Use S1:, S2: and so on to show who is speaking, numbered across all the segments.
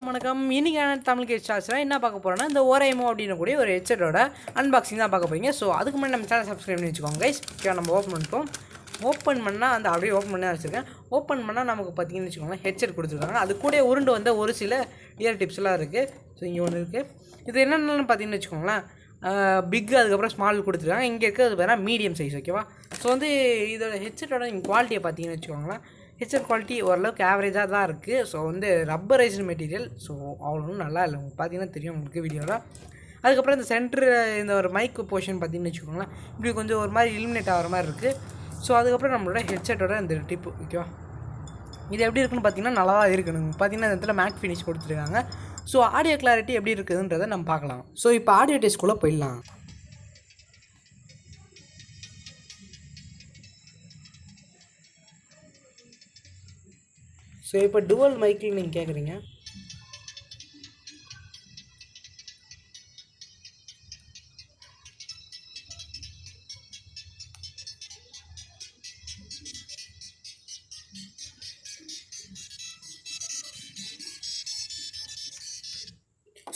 S1: வணக்கம். இன்னைக்கான தமிழ் கேஸ் சார்ஜில் என்ன பார்க்க போகிறோன்னா இந்த oraimo அப்படின்னக்கூடிய ஒரு ஹெட்செட்டோட அன்பாக்சிங் தான் பார்க்க போகிறீங்க. ஸோ அதுக்கு முன்னாடி நம்ம சேனல் சப்ஸ்கிரைப் பண்ணி வச்சுக்கோங்க கைஸ். நம்ம ஓப்பன் பண்ணிப்போம். ஓப்பன் பண்ணால் அந்த அப்படியே ஓப்பன் பண்ணி வச்சுருக்கேன். ஓப்பன் பண்ணால் நமக்கு பார்த்தீங்கன்னு வச்சுக்கோங்களேன் ஹெட்செட் கொடுத்துருக்காங்க. அது கூட உருண்டு வந்த ஒரு சில இயர் டிப்ஸ்லாம் இருக்குது. ஸோ இங்கே ஒன்று இருக்குது. இது என்னென்னு பார்த்தீங்கன்னு வச்சுக்கோங்களேன் பிக் அதுக்கப்புறம் ஸ்மால் கொடுத்துருக்காங்க. இங்கே இருக்கிறது வேறு மீடியம் சைஸ். ஓகேவா? ஸோ வந்து இதோட ஹெட்செட்டோட குவாலிட்டியை பார்த்தீங்கன்னு வச்சுக்கோங்களேன் ஹெட்செட் குவாலிட்டி ஓரளவுக்கு ஆவரேஜாக தான் இருக்குது. ஸோ வந்து ரப்பரைஸ்டு மெட்டீரியல். ஸோ அவ்வளோ நல்லா இல்லை. உங்களுக்கு பார்த்தீங்கன்னா தெரியும் உங்களுக்கு வீடியோவில். அதுக்கப்புறம் இந்த சென்டர் இந்த ஒரு மைக் போர்ஷன் பார்த்தீங்கன்னு வச்சுக்கோங்களேன் இப்படி கொஞ்சம் ஒரு மாதிரி இலிமினேட் ஆகிற மாதிரி இருக்குது. ஸோ அதுக்கப்புறம் நம்மளோட ஹெட்செட்டோட இந்த டிப்பு. ஓகேவா? இது எப்படி இருக்குன்னு பார்த்தீங்கன்னா நல்லா தான் இருக்குதுங்க. பார்த்தீங்கன்னா இந்த இடத்துல மேட் ஃபினிஷ் கொடுத்துருக்காங்க. ஸோ ஆடியோ கிளாரிட்டி எப்படி இருக்குதுன்றதை நம்ம பார்க்கலாம். ஸோ இப்போ ஆடியோ டெஸ்ட்குள்ளே போயிடலாம். ஸோ இப்போ டுவல் மைக்கில் நீங்கள் கேட்குறீங்க.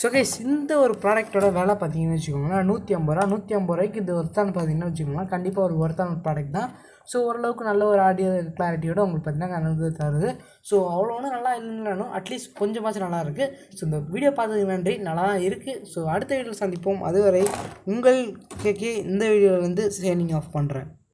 S1: ஸோ கைஸ் இந்த ஒரு ப்ராடக்ட்டோட விலை பார்த்தீங்கன்னு வச்சுக்கோங்களேன் 150 ரூபா. 150 ரூபாய்க்கு இது ஒர்த்தானு பார்த்தீங்கன்னா வச்சுக்கோங்களேன் கண்டிப்பாக ஒரு ஒர்த்தான ப்ராடக்ட் தான். ஸோ ஓரளவுக்கு நல்ல ஒரு ஆடியோ கிளாரிட்டியோட உங்களுக்கு பார்த்தீங்கன்னா அனுபவம் தருது. ஸோ அவ்வளோ ஒன்றும் நல்லா இல்லைனாலும் அட்லீஸ்ட் கொஞ்சமாச்சும் நல்லா இருக்குது. ஸோ இந்த வீடியோ பார்த்ததுக்கு நன்றி. நல்லா தான் இருக்குது. ஸோ அடுத்த வீடியோவில் சந்திப்போம். அதுவரை உங்கள் கேக்கே இந்த வீடியோவில் வந்து சைனிங் ஆஃப் பண்ணுறேன்.